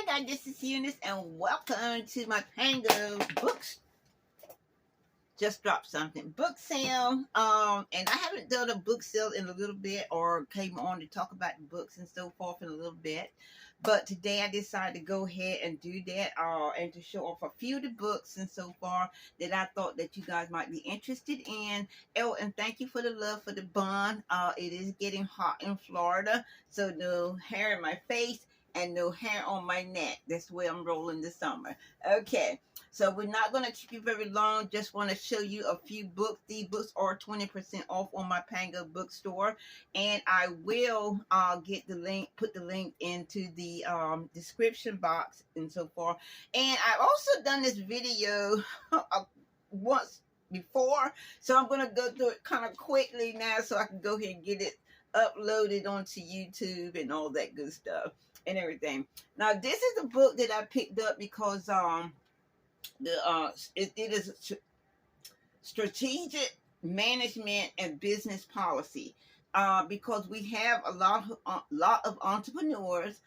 guys, this is Eunice, and welcome to my Pango Books. Just dropped something book sale. And I haven't done a book sale in a little bit, or came on to talk about the books and so forth in a little bit. But today I decided to go ahead and do that, and to show off a few of the books and so far that I thought that you guys might be interested in. Oh, and thank you for the love for the bun. It is getting hot in Florida, so no hair in my face and no hair on my neck. That's the way I'm rolling this summer. Okay, so we're not going to keep you very long. Just want to show you a few books. These books are 20% off on my Pango bookstore, and I will get the link, put the link into the description box and so forth. And I've also done this video once before, so I'm going to go through it kind of quickly now so I can go ahead and get it uploaded onto YouTube and all that good stuff and everything. Now, this is a book that I picked up because it is strategic management and business policy, because we have a lot of entrepreneurs,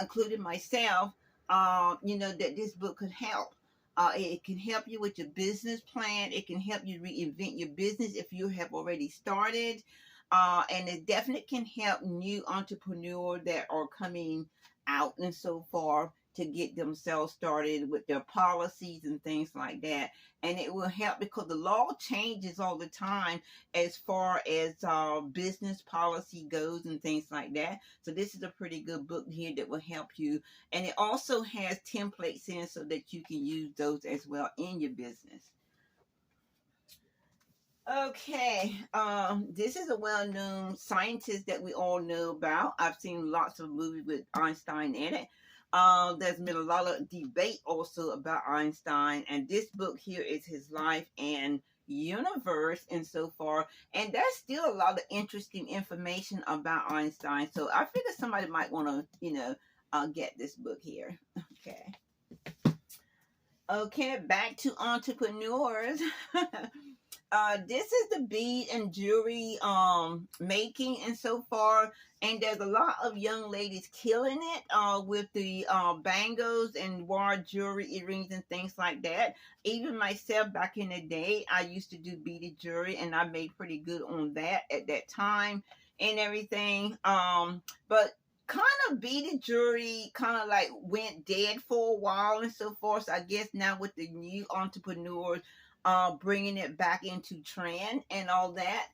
including myself, that this book could help. It can help you with your business plan. It can help you reinvent your business if you have already started. And it definitely can help new entrepreneurs that are coming out and so far to get themselves started with their policies and things like that. And it will help because the law changes all the time as far as business policy goes and things like that. So this is a pretty good book here that will help you. And it also has templates in so that you can use those as well in your business. Okay, this is a well-known scientist that we all know about. I've seen lots of movies with Einstein in it. There's been a lot of debate also about Einstein, and this book here is his life and universe and so far. And there's still a lot of interesting information about Einstein. So I figured somebody might want to, get this book here. Okay. Okay, back to entrepreneurs. This is the bead and jewelry making and so far, and there's a lot of young ladies killing it with the bangles and wire jewelry, earrings and things like that. Even myself, back in the day, I used to do beaded jewelry, and I made pretty good on that at that time and everything. But kind of beaded jewelry kind of like went dead for a while and so forth. So I guess now with the new entrepreneurs bringing it back into trend and all that.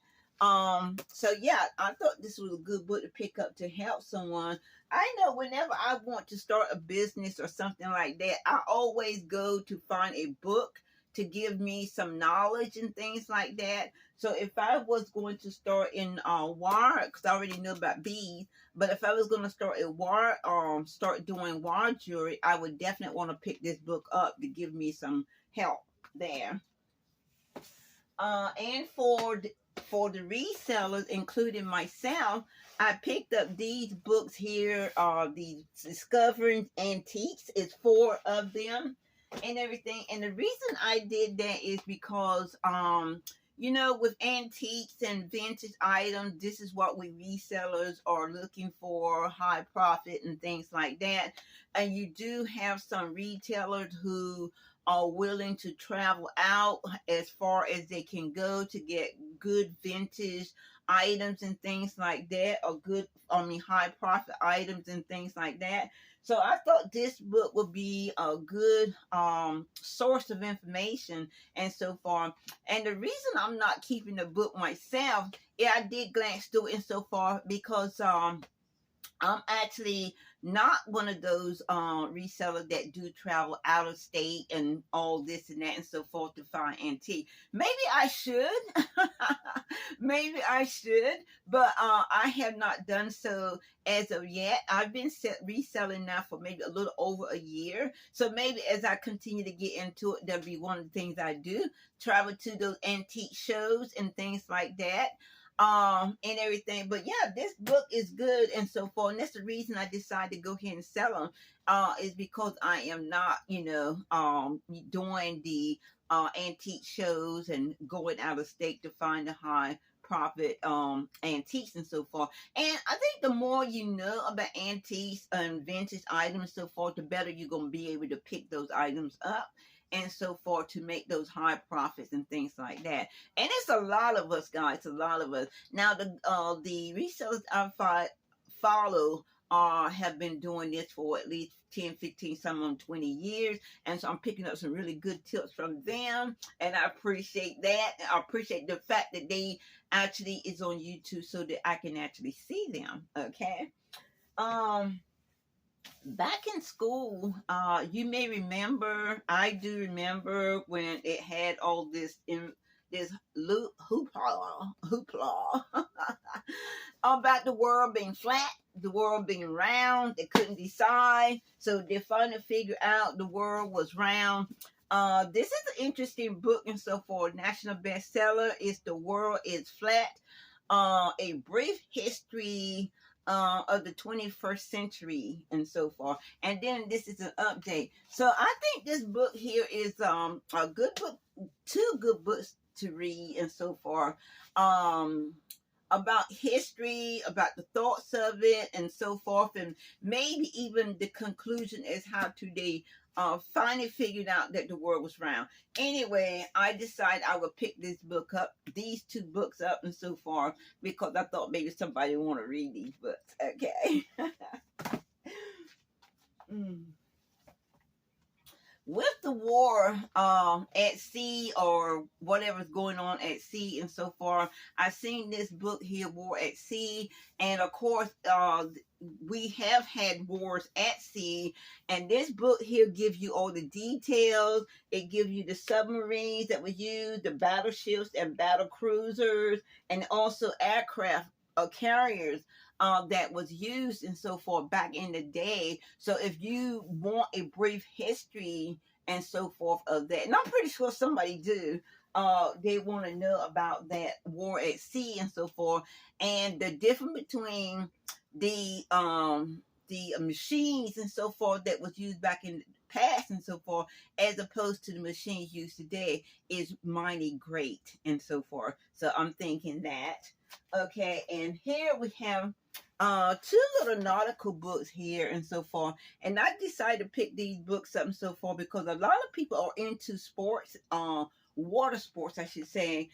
So yeah, I thought this was a good book to pick up to help someone. I know whenever I want to start a business or something like that, I always go to find a book to give me some knowledge and things like that. So if I was going to start in wire, because I already know about beads, but if I was going to start a wire, start doing wire jewelry, I would definitely want to pick this book up to give me some help there. And for the resellers, including myself, I picked up these books here. These Discovering Antiques. It's 4 of them and everything. And the reason I did that is because with antiques and vintage items, this is what we resellers are looking for, high profit and things like that. And you do have some retailers who are willing to travel out as far as they can go to get good vintage items and things like that, or high profit items and things like that. So I thought this book would be a good source of information and so far. And the reason I'm not keeping the book myself, I did glance through it and so far because I'm actually not one of those resellers that do travel out of state and all this and that and so forth to find antique. Maybe I should. Maybe I should, but I have not done so as of yet. I've been reselling now for maybe a little over a year. So maybe as I continue to get into it, that'll be one of the things I do. Travel to those antique shows and things like that. And everything. But yeah, this book is good and so forth. And that's the reason I decided to go ahead and sell them, is because I am not, doing the antique shows and going out of state to find the high profit antiques and so forth. And I think the more you know about antiques and vintage items and so forth, the better you're going to be able to pick those items up and so forth to make those high profits and things like that. And it's a lot of us, guys, a lot of us. Now, the resellers follow have been doing this for at least 10, 15, some of them 20 years. And so I'm picking up some really good tips from them. And I appreciate that. I appreciate the fact that they actually is on YouTube so that I can actually see them. Okay. Back in school, you may remember, I do remember when it had all this hoopla about the world being flat, the world being round. They couldn't decide, so they finally figured out the world was round. This is an interesting book and so forth. National bestseller is The World is Flat. A brief history of the 21st century and so forth. And then this is an update. So I think this book here is a good book, two good books to read and so forth. About history, about the thoughts of it and so forth, and maybe even the conclusion as how to they finally figured out that the world was round. Anyway, I decided I would pick this book up, these two books up and so forth, because I thought maybe somebody would want to read these books. Okay. With the war at sea or whatever's going on at sea and so forth, I've seen this book here, War at Sea. And of course, we have had wars at sea. And this book here gives you all the details. It gives you the submarines that were used, the battleships and battle cruisers, and also aircraft carriers that was used and so forth back in the day. So if you want a brief history and so forth of that, and I'm pretty sure somebody do, they want to know about that war at sea and so forth, and the difference between the machines and so forth that was used back in the past and so forth, as opposed to the machines used today, is mighty great and so forth. So I'm thinking that. Okay, and here we have two little nautical books here and so forth. And I decided to pick these books up and so forth because a lot of people are into sports, water sports, I should say,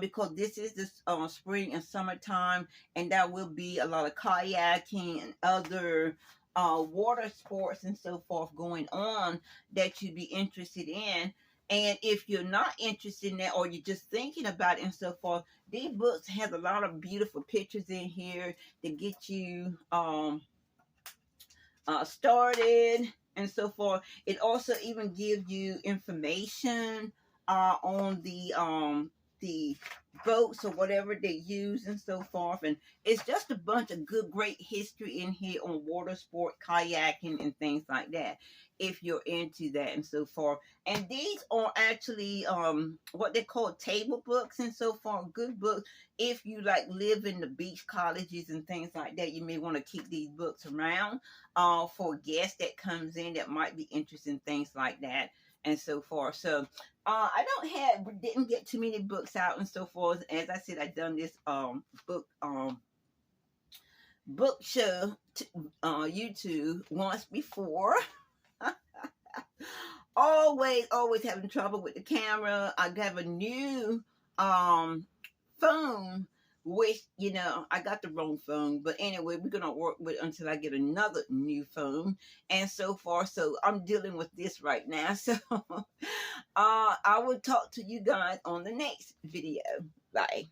because this is the spring and summertime, and there will be a lot of kayaking and other water sports and so forth going on that you'd be interested in. And if you're not interested in that, or you're just thinking about it and so forth, these books have a lot of beautiful pictures in here to get you started and so forth. It also even gives you information on the boats or whatever they use and so forth. And it's just a bunch of good, great history in here on water sport, kayaking, and things like that, if you're into that and so forth. And these are actually what they call table books and so forth, good books. If you like live in the beach colleges and things like that, you may want to keep these books around for guests that comes in that might be interested in things like that and so forth. So didn't get too many books out and so forth. As I said, I've done this book show YouTube once before. always having trouble with the camera. I got a new phone, which, I got the wrong phone, but anyway, we're gonna work with it until I get another new phone and so forth. So I'm dealing with this right now. So I will talk to you guys on the next video. Bye.